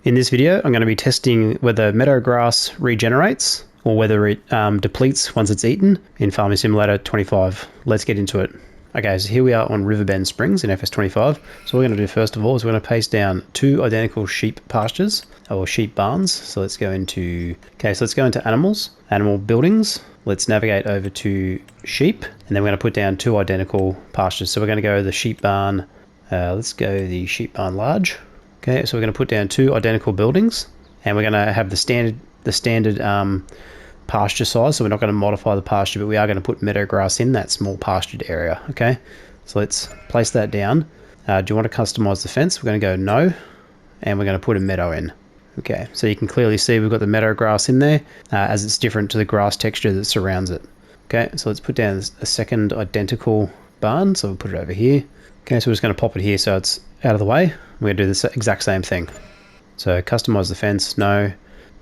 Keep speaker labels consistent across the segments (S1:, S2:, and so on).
S1: In this video, I'm going to be testing whether meadow grass regenerates or whether it depletes once it's eaten in Farming Simulator 25. Let's get into it. Okay, so here we are on Riverbend Springs in FS25. So what we're going to do first of all is we're going to paste down 2 identical sheep pastures or sheep barns. So let's go into, animals, animal buildings. Let's navigate over to sheep, and then we're going to put down 2 identical pastures. So we're going to go the sheep barn, let's go the sheep barn large. Okay, so we're going to put down 2 identical buildings, and we're going to have the standard pasture size. So we're not going to modify the pasture, but we are going to put meadow grass in that small pastured area. Okay, so let's place that down. Do you want to customize the fence? We're going to go no, and we're going to put a meadow in. Okay, so you can clearly see we've got the meadow grass in there as it's different to the grass texture that surrounds it. Okay, so let's put down a second identical barn. So we'll put it over here. Okay, so we're just going to pop it here so it's out of the way. We're going to do the exact same thing. So customize the fence, no.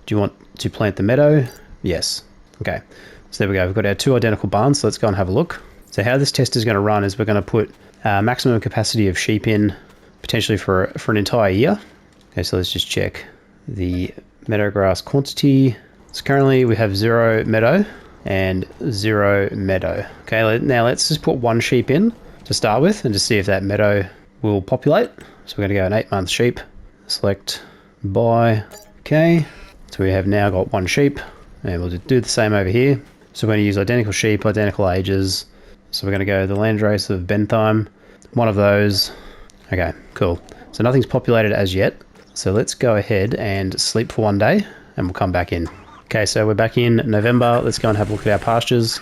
S1: Do you want to plant the meadow? Yes. Okay, so there we go. We've got our 2 identical barns, so let's go and have a look. So how this test is going to run is we're going to put maximum capacity of sheep in, potentially for an entire year. Okay, so let's just check the meadow grass quantity. So currently we have 0 meadow and 0 meadow. Okay, now let's just put 1 sheep in to start with and just see if that meadow will populate. So we're going to go an 8-month sheep, select buy. Okay, so we have now got 1 sheep, and we'll do the same over here. So we're going to use identical sheep, identical ages. So we're going to go the landrace of Bentheim, one of those. Okay, cool. So nothing's populated as yet. So let's go ahead and sleep for 1 day, and we'll come back in. Okay, so we're back in November. Let's go and have a look at our pastures.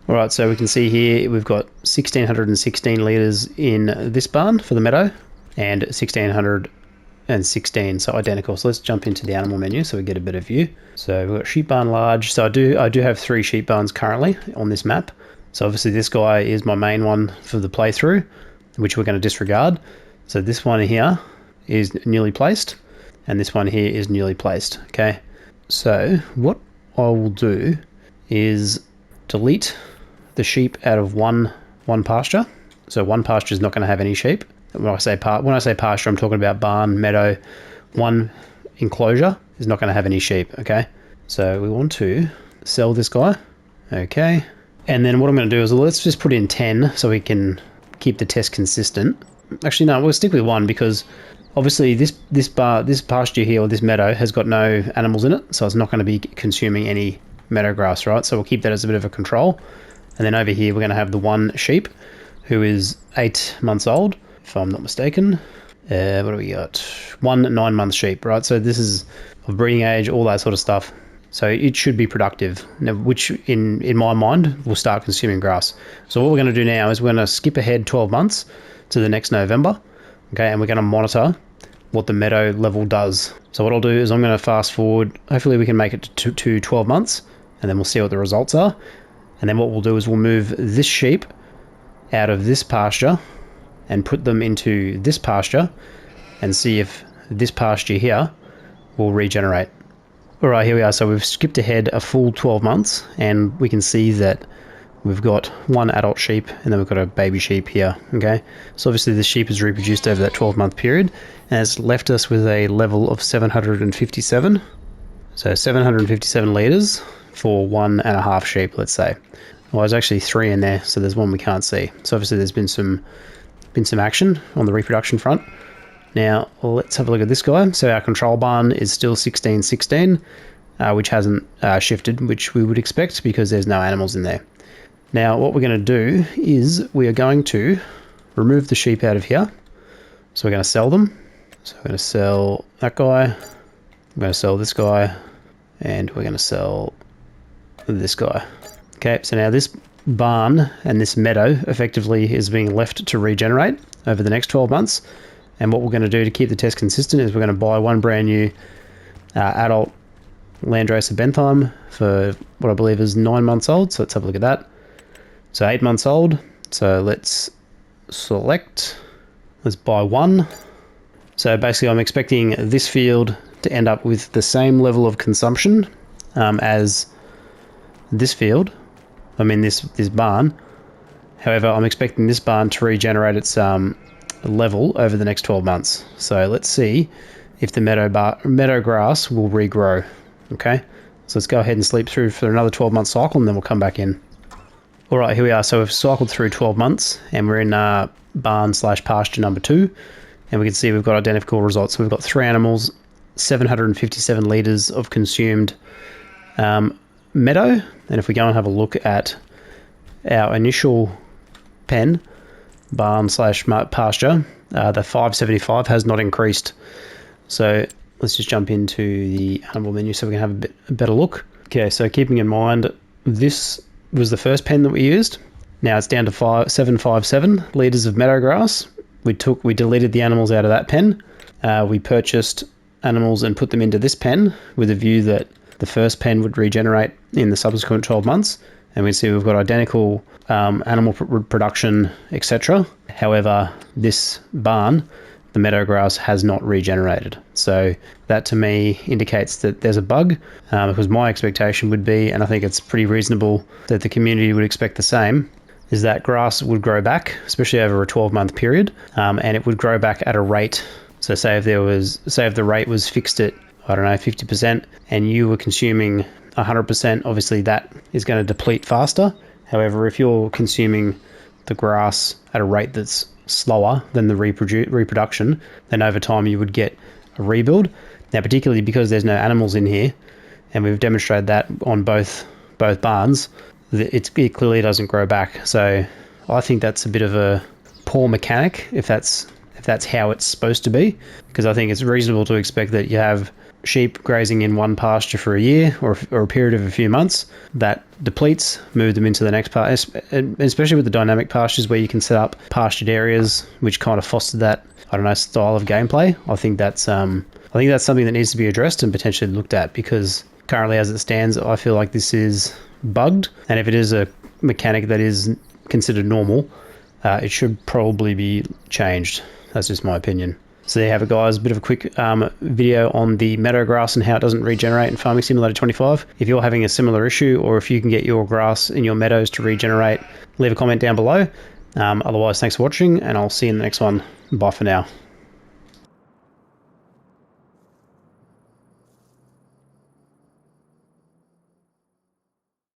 S1: All right, so we can see here we've got 1,616 litres in this barn for the meadow and 1,616, so identical. So let's jump into the animal menu so we get a better view. So we've got sheep barn large. So I do have 3 sheep barns currently on this map. So obviously this guy is my main one for the playthrough, which we're going to disregard. So this one here is newly placed, and this one here is newly placed. Okay, so what I will do is delete the sheep out of one pasture. So one pasture is not going to have any sheep. When I say pasture, I'm talking about barn, meadow. One enclosure is not going to have any sheep. Okay, so we want to sell this guy. Okay, and then what I'm going to do is let's just put in 10 so we can keep the test consistent. Actually, no, we'll stick with 1 because obviously this pasture here, or this meadow, has got no animals in it, so it's not going to be consuming any meadow grass, right? So we'll keep that as a bit of a control. And then over here we're going to have the 1 sheep who is 8 months old, if I'm not mistaken. What do we got? 1 9-month sheep, right? So this is of breeding age, all that sort of stuff. So it should be productive, now, which in my mind will start consuming grass. So what we're going to do now is we're going to skip ahead 12 months to the next November. Okay, and we're going to monitor what the meadow level does. So what I'll do is I'm going to fast forward. Hopefully we can make it to 12 months, and then we'll see what the results are. And then what we'll do is we'll move this sheep out of this pasture and put them into this pasture and see if this pasture here will regenerate. All right, here we are. So we've skipped ahead a full 12 months, and we can see that we've got 1 adult sheep and then we've got a baby sheep here. Okay, so obviously this sheep has reproduced over that 12-month period and has left us with a level of 757. So 757 litres for 1.5 sheep, let's say. Well, there's actually 3 in there, so there's 1 we can't see. So obviously there's been some action on the reproduction front. Now let's have a look at this guy. So our control barn is still 1616, which hasn't shifted, which we would expect because there's no animals in there. Now what we're going to do is we are going to remove the sheep out of here. So we're going to sell them. So we're going to sell that guy. We're going to sell this guy, and we're going to sell this guy. Okay, so now this barn and this meadow effectively is being left to regenerate over the next 12 months. And what we're going to do to keep the test consistent is we're going to buy 1 brand new adult landrace of Bentheim for what I believe is 9 months old. So let's have a look at that. So 8 months old. So let's select, let's buy 1. So basically I'm expecting this field to end up with the same level of consumption as this field. I mean this barn. However, I'm expecting this barn to regenerate its level over the next 12 months. So let's see if the meadow grass will regrow. Okay, so let's go ahead and sleep through for another 12-month cycle, and then we'll come back in. All right, here we are. So we've cycled through 12 months, and we're in barn/pasture number 2, and we can see we've got identical results. So we've got 3 animals, 757 litres of consumed meadow. And if we go and have a look at our initial pen, barn/pasture, the 575 has not increased. So let's just jump into the animal menu so we can have a better look. Okay, so keeping in mind, this was the first pen that we used. Now it's down to 757 litres of meadow grass. We deleted the animals out of that pen. We purchased animals and put them into this pen with a view that the first pen would regenerate in the subsequent 12 months. And we see we've got identical animal production, etc. However, this barn, the meadow grass, has not regenerated. So that to me indicates that there's a bug, because my expectation would be, and I think it's pretty reasonable that the community would expect the same, is that grass would grow back, especially over a 12-month period, and it would grow back at a rate. So say if the rate was fixed at, I don't know, 50%, and you were consuming 100%, obviously that is going to deplete faster. However, if you're consuming the grass at a rate that's slower than the reproduction, then over time you would get a rebuild. Now, particularly because there's no animals in here, and we've demonstrated that on both barns, it clearly doesn't grow back. So I think that's a bit of a poor mechanic if that's how it's supposed to be, because I think it's reasonable to expect that you have sheep grazing in one pasture for a year or a period of a few months, that depletes, move them into the next pasture, and especially with the dynamic pastures where you can set up pastured areas which kind of foster that, I don't know, style of gameplay. I think that's something that needs to be addressed and potentially looked at, because currently as it stands, I feel like this is bugged, and if it is a mechanic that is considered normal, it should probably be changed. That's just my opinion. So there you have it, guys. A bit of a quick video on the meadow grass and how it doesn't regenerate in Farming Simulator 25. If you're having a similar issue, or if you can get your grass in your meadows to regenerate, leave a comment down below. Otherwise, thanks for watching, and I'll see you in the next one. Bye for now.